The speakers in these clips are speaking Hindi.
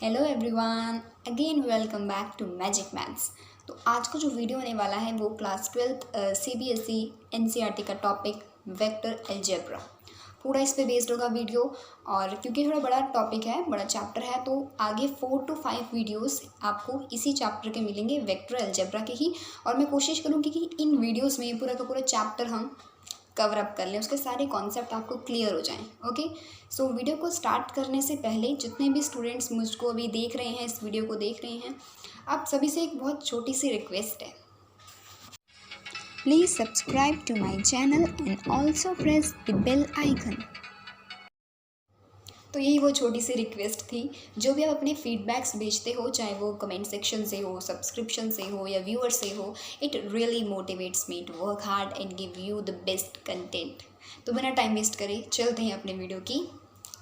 Hello everyone, again welcome back to magic maths. तो आज का जो वीडियो होने वाला है वो क्लास 12th CBSE NCERT का टॉपिक वेक्टर अलजेब्रा, पूरा इस पे बेस्ड होगा वीडियो। और क्योंकि थोड़ा बड़ा टॉपिक है, बड़ा चैप्टर है, तो आगे 4 to 5 वीडियोस आपको इसी चैप्टर के मिलेंगे, वेक्टर अलजेब्रा के ही। और मैं कोशिश करूँगी कि इन वीडियोज़ में पूरा का पूरा चैप्टर हम कवर अप कर लें, उसके सारे कॉन्सेप्ट आपको क्लियर हो जाएं। ओके, सो वीडियो को स्टार्ट करने से पहले जितने भी स्टूडेंट्स मुझको अभी देख रहे हैं, इस वीडियो को देख रहे हैं, आप सभी से एक बहुत छोटी सी रिक्वेस्ट है। Please subscribe to my channel and also press the bell icon. तो यही वो छोटी सी रिक्वेस्ट थी। जो भी आप अपने फीडबैक्स भेजते हो, चाहे वो कमेंट सेक्शन से हो, सब्सक्रिप्शन से हो या व्यूअर से हो, it really motivates me to work hard and give you the best content. तो बिना टाइम वेस्ट करे चलते हैं अपने वीडियो की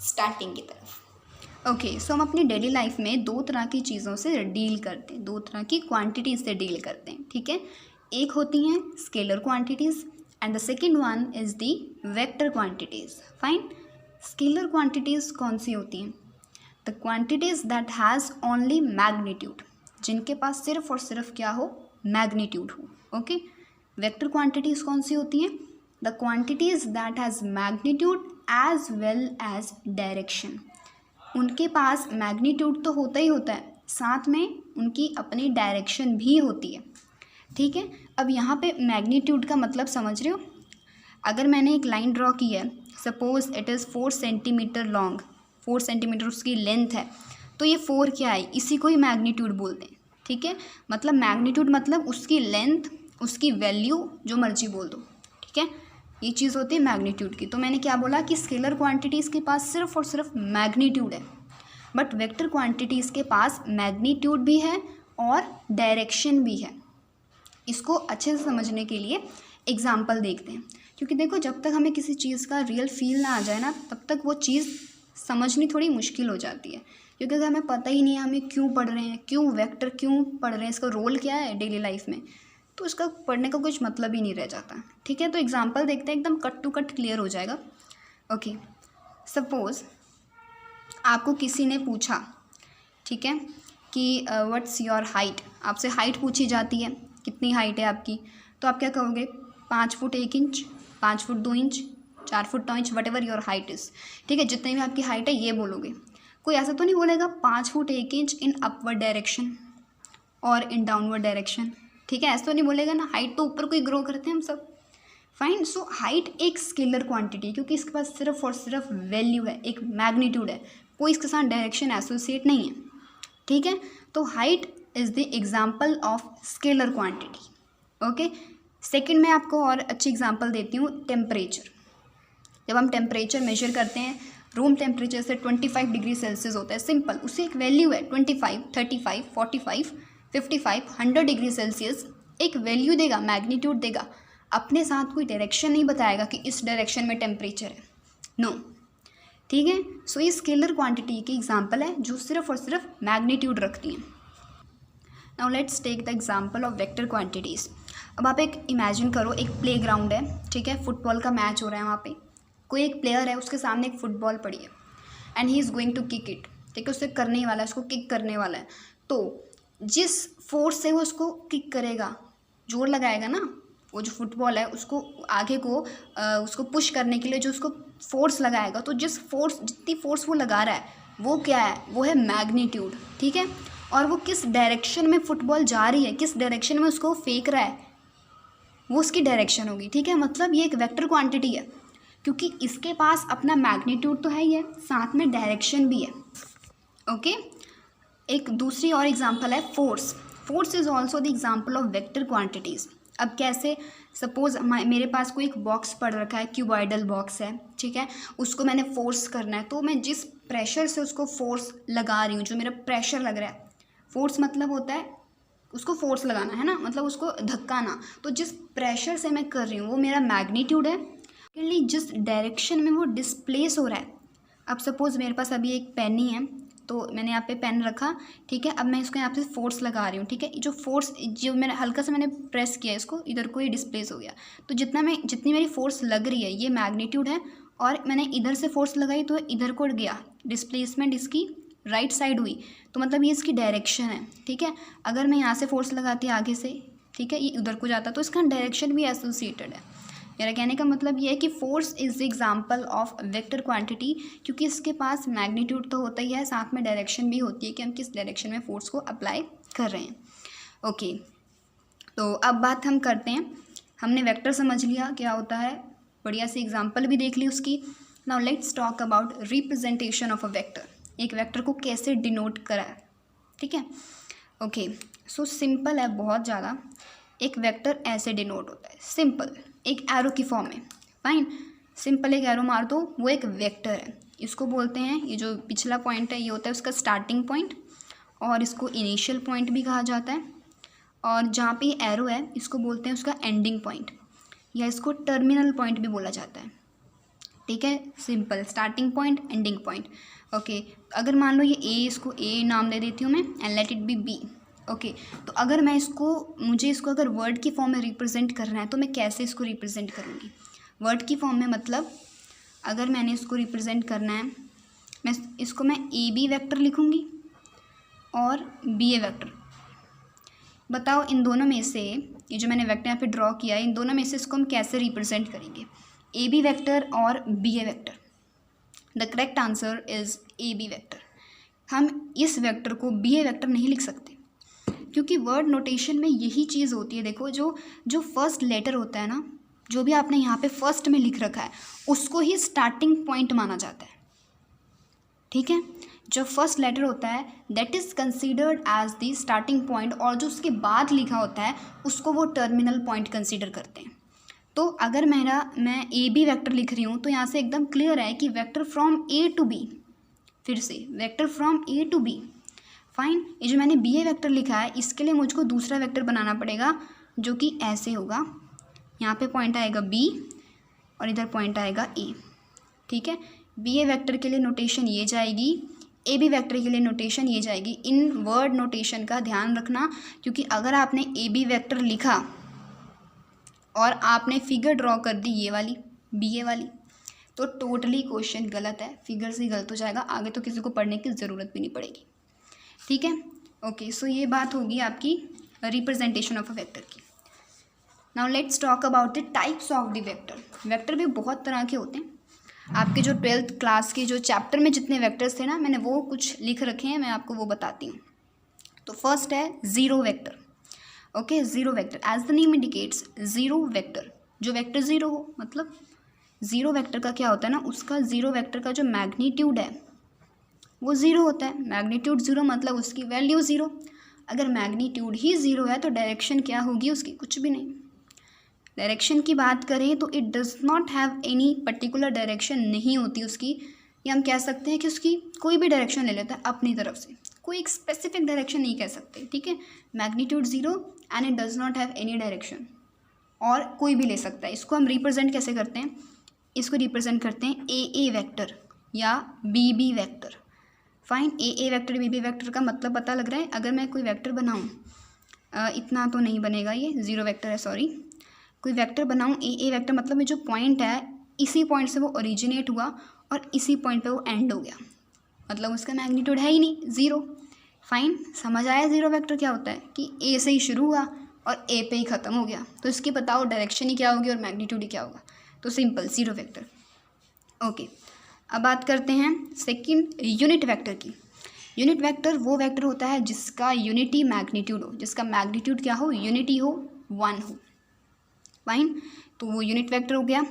स्टार्टिंग की तरफ। ओके, सो हम अपनी डेली लाइफ में दो तरह की चीज़ों से डील करते हैं, दो तरह की क्वांटिटीज़ से डील करते हैं। ठीक है, एक होती हैं scalar quantities and the second one is the vector quantities. Fine, scalar quantities कौन सी होती हैं? The quantities that has only magnitude, जिनके पास सिर्फ और सिर्फ क्या हो? मैग्नीट्यूड हो। ओके, वेक्टर क्वांटिटीज़ कौन सी होती हैं? The quantities that has magnitude as well as direction. उनके पास मैग्नीट्यूड तो होता ही होता है, साथ में उनकी अपनी डायरेक्शन भी होती है। ठीक है, अब यहाँ पे मैग्नीट्यूड का मतलब समझ रहे हो? अगर मैंने एक लाइन ड्रॉ की है, suppose it is 4 centimetre long, 4 centimetre उसकी लेंथ है, तो ये 4 क्या है? इसी को ही मैग्नीट्यूड बोलते हैं। ठीक है, मतलब मैग्नीट्यूड मतलब उसकी लेंथ, उसकी वैल्यू, जो मर्जी बोल दो। ठीक है, ये चीज़ होती है मैग्नीट्यूड की। तो मैंने क्या बोला कि स्केलर क्वांटिटीज़ के पास सिर्फ और सिर्फ मैग्नीट्यूड है, बट वेक्टर क्वांटिटीज़ के पास मैग्नीट्यूड भी है और डायरेक्शन भी है। इसको अच्छे से समझने के लिए एग्जाम्पल देखते हैं, क्योंकि देखो जब तक हमें किसी चीज़ का रियल फील ना आ जाए ना, तब तक वो चीज़ समझनी थोड़ी मुश्किल हो जाती है। क्योंकि अगर हमें पता ही नहीं है हमें क्यों पढ़ रहे हैं, क्यों वेक्टर क्यों पढ़ रहे हैं, इसका रोल क्या है डेली लाइफ में, तो इसका पढ़ने का कुछ मतलब ही नहीं रह जाता। ठीक है, तो एग्जाम्पल देखते हैं, एकदम कट टू कट क्लियर हो जाएगा। ओके, सपोज आपको किसी ने पूछा, ठीक है, कि व्हाट्स योर हाइट, आपसे हाइट पूछी जाती है, कितनी हाइट है आपकी, तो आप क्या कहोगे? 5 foot 1 inch, 5 foot 2 inch, 4 foot 9 inch, what ever your height is. ठीक है, जितनी भी आपकी हाइट है ये बोलोगे। कोई ऐसा तो नहीं बोलेगा 5 foot 1 inch in upward direction और इन डाउनवर्ड डायरेक्शन। ठीक है, ऐसा तो नहीं बोलेगा ना, हाइट तो ऊपर को ही ग्रो करते हैं हम सब। फाइन, सो हाइट एक स्केलर क्वांटिटी, क्योंकि इसके पास सिर्फ और सिर्फ वैल्यू है, एक मैग्नीट्यूड है, कोई इसके साथ डायरेक्शन एसोसिएट नहीं है। ठीक है, तो height is the example of scalar quantity. Okay, second में आपको और अच्छी एग्जांपल देती हूँ, टेम्परेचर। जब हम टेम्परेचर मेजर करते हैं, रूम टेम्परेचर से 25 डिग्री सेल्सियस होता है, सिंपल, उससे एक वैल्यू है 25, 35, 45, 55, 100 डिग्री सेल्सियस, एक वैल्यू देगा, मैग्नीट्यूड देगा, अपने साथ कोई डायरेक्शन नहीं बताएगा कि इस डायरेक्शन में टेम्परेचर है, नो। ठीक है, सो ये स्केलर क्वांटिटी की एग्जाम्पल है जो सिर्फ और सिर्फ मैग्नीट्यूड रखती हैं। Now let's take the example of vector quantities. अब आप एक इमेजिन करो, एक प्लेग्राउंड है, ठीक है, फुटबॉल का मैच हो रहा है, वहाँ पे कोई एक प्लेयर है, उसके सामने एक फुटबॉल पड़ी है and he is going to kick it. ठीक है, उससे करने ही वाला है, उसको किक करने वाला है। तो जिस फोर्स से वो उसको किक करेगा, जोर लगाएगा ना, वो जो फुटबॉल है उसको आगे को उसको पुश करने के लिए जो उसको फोर्स लगाएगा, तो जितनी फोर्स वो लगा रहा है वो क्या है? वो है मैग्नीट्यूड। ठीक है, और वो किस डायरेक्शन में फुटबॉल जा रही है, किस डायरेक्शन में उसको फेंक रहा है, वो उसकी डायरेक्शन होगी। ठीक है, मतलब ये एक वेक्टर क्वांटिटी है, क्योंकि इसके पास अपना मैग्नीट्यूड तो है ही है, साथ में डायरेक्शन भी है। ओके, एक दूसरी और एग्जांपल है force. Force is also the example of vector quantities. अब कैसे? सपोज मेरे पास कोई एक बॉक्स पड़ रखा है, क्यूबॉइडल बॉक्स है, ठीक है, उसको मैंने फोर्स करना है, तो मैं जिस प्रेशर से उसको फोर्स लगा रही हूँ, जो मेरा प्रेशर लग रहा है, फोर्स मतलब होता है उसको फोर्स लगाना है ना, मतलब उसको धक्काना, तो जिस प्रेशर से मैं कर रही हूँ वो मेरा मैग्नीट्यूड है, जिस डायरेक्शन में वो डिस्प्लेस हो रहा है। अब सपोज़ मेरे पास अभी एक पेन ही है, तो मैंने यहाँ पे पेन रखा, ठीक है, अब मैं इसको यहाँ पे फोर्स लगा रही हूँ। ठीक है, जो फोर्स, जो मैंने हल्का सा मैंने प्रेस किया, इसको इधर को ही डिस्प्लेस हो गया, तो जितनी मेरी फोर्स लग रही है ये मैग्नीट्यूड है, और मैंने इधर से फोर्स लगाई तो इधर को गया, डिस्प्लेसमेंट इसकी राइट साइड हुई तो मतलब ये इसकी डायरेक्शन है, ठीक है। अगर मैं यहाँ से फोर्स लगाती आगे से, ठीक है, ये उधर को जाता तो इसका डायरेक्शन भी एसोसिएटेड है। मेरा कहने का मतलब ये है कि force is the example of vector quantity, क्योंकि इसके पास मैग्नीट्यूड तो होता ही है, साथ में डायरेक्शन भी होती है कि हम किस डायरेक्शन में फोर्स को अप्लाई कर रहे हैं। ओके, तो अब बात हम करते हैं, हमने वेक्टर समझ लिया क्या होता है, बढ़िया सी एग्जांपल भी देख ली उसकी। Now let's talk about representation of a vector, एक वेक्टर को कैसे डिनोट करा है, ठीक है। ओके, सो सिंपल है बहुत ज़्यादा। एक वेक्टर ऐसे डिनोट होता है, सिंपल, एक एरो की फॉर्म में। फाइन, सिंपल एक एरो मार दो, वो एक वेक्टर है। इसको बोलते हैं, ये जो पिछला पॉइंट है ये होता है उसका स्टार्टिंग पॉइंट, और इसको इनिशियल पॉइंट भी कहा जाता है। और जहाँ पे एरो है इसको बोलते हैं उसका एंडिंग पॉइंट, या इसको टर्मिनल पॉइंट भी बोला जाता है, ठीक है। Simple, starting point, ending point. Okay, अगर मान लो ये ए, इसको ए नाम दे देती हूँ मैं, and let it be B. Okay, तो अगर मैं मुझे इसको अगर वर्ड की फॉर्म में रिप्रेजेंट करना है तो मैं कैसे इसको रिप्रेजेंट करूँगी वर्ड की फॉर्म में। मतलब अगर मैंने इसको रिप्रेजेंट करना है, मैं ए बी वैक्टर लिखूँगी और बी ए वैक्टर। बताओ इन दोनों में से, ये जो मैंने वेक्टर यहाँ पे ड्रॉ किया है, इन दोनों में से इसको हम कैसे रिप्रेजेंट करेंगे, ए बी वैक्टर और B A vector. The correct answer is A B vector. हम इस वेक्टर को बी ए वैक्टर नहीं लिख सकते, क्योंकि वर्ड नोटेशन में यही चीज़ होती है। देखो, जो फर्स्ट लेटर होता है ना, जो भी आपने यहाँ पे फर्स्ट में लिख रखा है उसको ही स्टार्टिंग पॉइंट माना जाता है, ठीक है। जो फर्स्ट लेटर होता है that is considered as the starting point, और जो उसके बाद लिखा होता है उसको वो टर्मिनल पॉइंट कंसीडर करते हैं। तो अगर मैं ए बी वैक्टर लिख रही हूँ तो यहाँ से एकदम क्लियर है कि vector from A to B, फिर से vector from A to B. Fine, ये जो मैंने बी ए वैक्टर लिखा है इसके लिए मुझको दूसरा वेक्टर बनाना पड़ेगा जो कि ऐसे होगा, यहाँ पे पॉइंट आएगा बी और इधर पॉइंट आएगा ए, ठीक है। बी ए वैक्टर के लिए नोटेशन ये जाएगी, ए बी वैक्टर के लिए नोटेशन ये जाएगी। इन वर्ड नोटेशन का ध्यान रखना, क्योंकि अगर आपने ए बी वैक्टर लिखा और आपने फिगर ड्रॉ कर दी ये वाली बी ए वाली, तो टोटली क्वेश्चन गलत है, फिगर से गलत हो जाएगा, आगे तो किसी को पढ़ने की ज़रूरत भी नहीं पड़ेगी, ठीक है। ओके, सो ये बात होगी आपकी रिप्रेजेंटेशन ऑफ अ वेक्टर की। Now let's talk about the types of the vector. Vector भी बहुत तरह के होते हैं। आपके जो 12th क्लास के जो चैप्टर में जितने वेक्टर्स थे ना, मैंने वो कुछ लिख रखे हैं, मैं आपको वो बताती हूँ। तो फर्स्ट है zero vector. Okay, zero vector as the name indicates, zero vector, जो वेक्टर ज़ीरो हो, मतलब ज़ीरो वेक्टर का क्या होता है ना, उसका ज़ीरो वेक्टर का जो मैग्नीट्यूड है वो ज़ीरो होता है। मैग्नीट्यूड ज़ीरो मतलब उसकी वैल्यू ज़ीरो। अगर मैग्नीट्यूड ही ज़ीरो है तो डायरेक्शन क्या होगी उसकी, कुछ भी नहीं। डायरेक्शन की बात करें तो it does not have any particular direction, नहीं होती उसकी, या हम कह सकते हैं कि उसकी कोई भी डायरेक्शन ले लेता है अपनी तरफ से, कोई एक स्पेसिफिक डायरेक्शन नहीं कह सकते, ठीक है। Magnitude zero and it does not have any direction, और कोई भी ले सकता है। इसको हम रिप्रेजेंट कैसे करते हैं, इसको रिप्रेजेंट करते हैं ए वेक्टर या बी बी वैक्टर। फाइन, ए वेक्टर बी बी वैक्टर का मतलब पता लग रहा है। अगर मैं कोई वेक्टर बनाऊँ, इतना तो नहीं बनेगा, ये ज़ीरो वेक्टर है, सॉरी, कोई वेक्टर बनाऊँ ए वेक्टर, मतलब ये जो पॉइंट है इसी पॉइंट से वो ओरिजिनेट हुआ और इसी पॉइंट पे वो एंड हो गया, मतलब उसका मैग्नीट्यूड है ही नहीं, ज़ीरो। फाइन, समझ आया ज़ीरो वेक्टर क्या होता है, कि ए से ही शुरू हुआ और ए पे ही ख़त्म हो गया, तो इसकी बताओ डायरेक्शन ही क्या होगी और मैग्नीट्यूड ही क्या होगा, तो सिंपल ज़ीरो वेक्टर। ओके, अब बात करते हैं सेकंड यूनिट वेक्टर की। यूनिट वेक्टर वो वेक्टर होता है जिसका यूनिटी मैग्नीट्यूड हो, जिसका मैग्नीट्यूड क्या हो, यूनिटी हो, 1 हो। फाइन, तो वो यूनिट वेक्टर हो गया।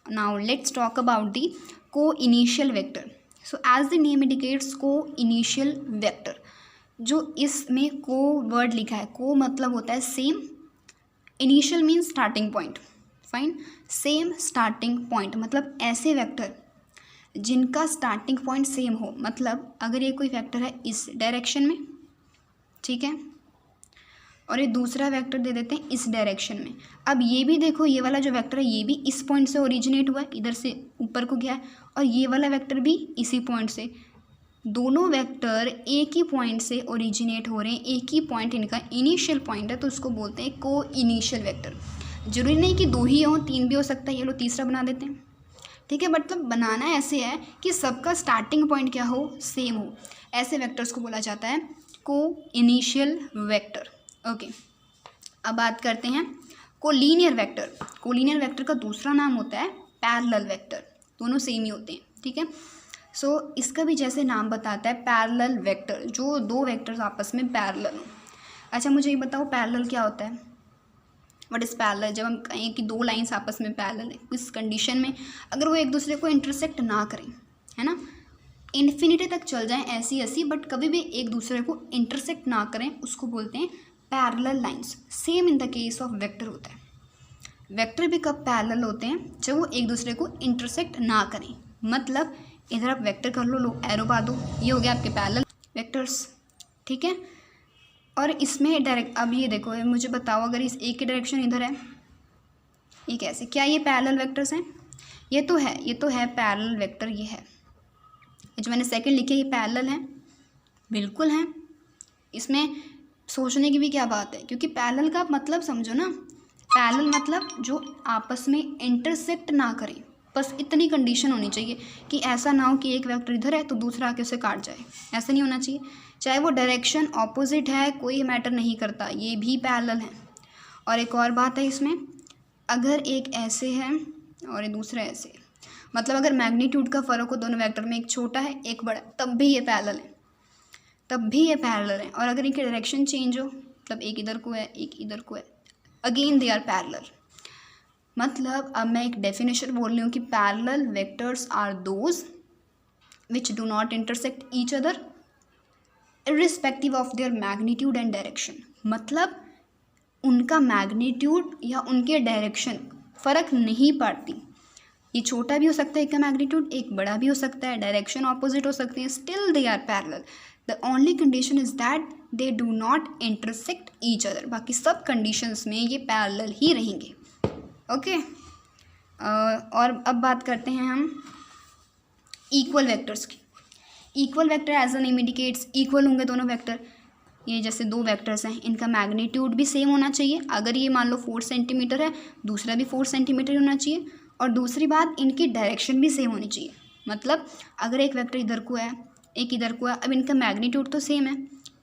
Now let's talk about the coinitial vector. So as the name indicates, coinitial vector, जो इसमें को वर्ड लिखा है, को मतलब होता है same, initial means starting point. Fine, same starting point मतलब ऐसे वेक्टर जिनका स्टार्टिंग पॉइंट सेम हो, मतलब अगर ये कोई वेक्टर है इस डायरेक्शन में, ठीक है, और ये दूसरा वेक्टर दे देते हैं इस डायरेक्शन में। अब ये भी देखो, ये वाला जो वेक्टर है ये भी इस पॉइंट से ओरिजिनेट हुआ है, इधर से ऊपर को गया है, और ये वाला वेक्टर भी इसी पॉइंट से। दोनों वेक्टर एक ही पॉइंट से ओरिजिनेट हो रहे हैं, एक ही पॉइंट इनका इनिशियल पॉइंट है, तो उसको बोलते हैं को इनिशियल वेक्टर। जरूरी नहीं कि 2 ही हो, 3 भी हो सकता है, ये लो तीसरा बना देते हैं। ठीक है, मतलब बनाना ऐसे है कि सबका स्टार्टिंग पॉइंट क्या हो, सेम हो। ऐसे वेक्टर्स को बोला जाता है को इनिशियल वेक्टर। ओके, अब बात करते हैं कोलिनियर वेक्टर। कोलिनियर वेक्टर का दूसरा नाम होता है पैरेलल वेक्टर, दोनों सेम ही होते हैं। ठीक है, सो इसका भी जैसे नाम बताता है पैरेलल वेक्टर, जो दो वेक्टर्स आपस में पैरेलल हो। अच्छा मुझे ये बताओ पैरेलल क्या होता है, व्हाट इज़ पैरेलल? जब हम कहें कि दो लाइंस आपस में पैरेलल है, किस कंडीशन में, अगर वो एक दूसरे को इंटरसेक्ट ना करें, है ना, इन्फिनिटी तक चल जाएं ऐसी ऐसी, बट कभी भी एक दूसरे को इंटरसेक्ट ना करें, उसको बोलते हैं parallel lines. Same in the case of vector होता है। वेक्टर भी कब पैरेलल होते हैं, जब वो एक दूसरे को इंटरसेक्ट ना करें। मतलब इधर आप वेक्टर कर लो एरो पा दो, ये हो गया आपके पैरेलल वेक्टर्स। ठीक है, और इसमें डायरेक्ट, अब ये देखो मुझे बताओ, अगर इस एक की डायरेक्शन इधर है, ये कैसे, क्या ये पैरेलल वेक्टर्स हैं? ये तो है पैरेलल वेक्टर, ये है, ये जो मैंने सेकंड लिखे ये पैरेलल हैं, बिल्कुल हैं। इसमें सोचने की भी क्या बात है, क्योंकि पैरेलल का मतलब समझो ना, पैरेलल मतलब जो आपस में इंटरसेक्ट ना करें, बस इतनी कंडीशन होनी चाहिए कि ऐसा ना हो कि एक वेक्टर इधर है तो दूसरा आके उसे काट जाए, ऐसा नहीं होना चाहिए। चाहे वो डायरेक्शन ऑपोजिट है, कोई मैटर नहीं करता, ये भी पैरेलल है। और एक और बात है इसमें, अगर एक ऐसे है और ये दूसरा ऐसे है, मतलब अगर मैग्नीट्यूड का फ़र्क हो दोनों वेक्टर में, एक छोटा है एक बड़ा, तब भी ये पैरेलल है, तब भी ये पैरेलल है। और अगर इनकी डायरेक्शन चेंज हो, मतलब एक इधर को है एक इधर को है, अगेन दे आर पैरेलल। मतलब अब मैं एक डेफिनेशन बोल रही हूँ कि parallel vectors are those which do not intersect each other irrespective of their magnitude and direction. मतलब उनका मैग्नीट्यूड या उनके डायरेक्शन फ़र्क नहीं पड़ती, ये छोटा भी हो सकता है एक का मैग्नीट्यूड, एक बड़ा भी हो सकता है, डायरेक्शन ऑपोजिट हो सकती है, still they are parallel. The only condition is that they do not intersect each other. बाकी सब कंडीशंस में ये पैरेलल ही रहेंगे। ओके, और अब बात करते हैं हम इक्वल वेक्टर्स की। Equal vector as a name indicates, equal होंगे दोनों वेक्टर। ये जैसे दो वेक्टर्स हैं, इनका मैग्नीट्यूड भी सेम होना चाहिए। अगर ये मान लो 4 सेंटीमीटर है, दूसरा भी 4 सेंटीमीटर होना चाहिए। और दूसरी बात, इनकी डायरेक्शन भी सेम होनी चाहिए। मतलब अगर एक वेक्टर इधर को है एक इधर को है, अब इनका मैग्नीट्यूड तो सेम है,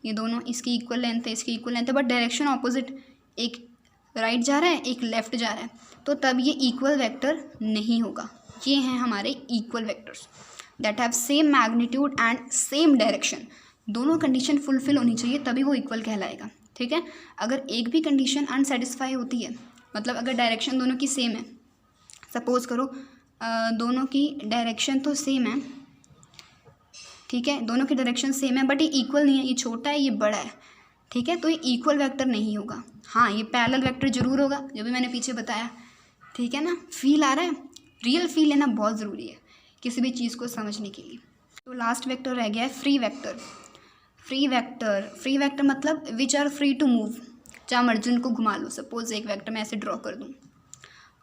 ये दोनों इसकी इक्वल लेंथ है इसकी इक्वल लेंथ है, बट डायरेक्शन ऑपोजिट, एक राइट जा रहा है एक लेफ़्ट जा रहा है, तो तब ये इक्वल वेक्टर नहीं होगा। ये हैं हमारे equal vectors that have same magnitude and same direction. दोनों कंडीशन फुलफिल होनी चाहिए तभी वो इक्वल कहलाएगा। ठीक है, अगर एक भी कंडीशन अनसेटिस्फाई होती है, मतलब अगर डायरेक्शन दोनों की सेम है, सपोज़ करो दोनों की डायरेक्शन तो सेम है, ठीक है, दोनों की डायरेक्शन सेम है, बट ये इक्वल नहीं है, ये छोटा है ये बड़ा है, ठीक है, तो ये इक्वल वेक्टर नहीं होगा। हाँ, ये पैरेलल वेक्टर जरूर होगा, जो भी मैंने पीछे बताया। ठीक है ना, फील आ रहा है? रियल फील लेना बहुत ज़रूरी है किसी भी चीज़ को समझने के लिए। तो लास्ट वेक्टर रह गया है फ्री वेक्टर। फ्री वेक्टर मतलब which are free to move, जहाँ मर्जी उनको घुमा लो। सपोज एक वेक्टर मैं ऐसे ड्रॉ कर दूँ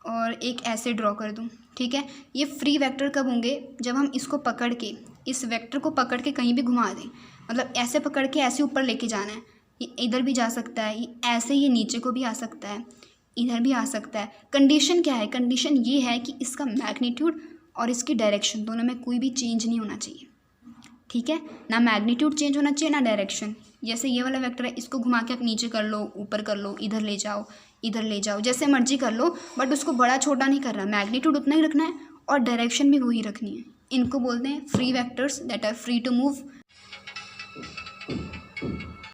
और एक ऐसे ड्रॉ कर दूँ, ठीक है, ये फ्री वेक्टर कब होंगे, जब हम इसको पकड़ के, इस वेक्टर को पकड़ के कहीं भी घुमा दें। मतलब ऐसे पकड़ के ऐसे ऊपर लेके जाना है, ये इधर भी जा सकता है, ये ऐसे ये नीचे को भी आ सकता है, इधर भी आ सकता है। कंडीशन क्या है, कंडीशन ये है कि इसका मैग्नीट्यूड और इसकी डायरेक्शन दोनों में कोई भी चेंज नहीं होना चाहिए। ठीक है, ना मैग्नीट्यूड चेंज होना चाहिए ना डायरेक्शन। जैसे ये वाला वेक्टर है, इसको घुमा के आप नीचे कर लो, ऊपर कर लो, इधर ले जाओ, जैसे मर्जी कर लो, बट उसको बड़ा छोटा नहीं करना, मैग्नीट्यूड उतना ही रखना है और डायरेक्शन भी वही रखनी है। इनको बोलते हैं free vectors that are free to move.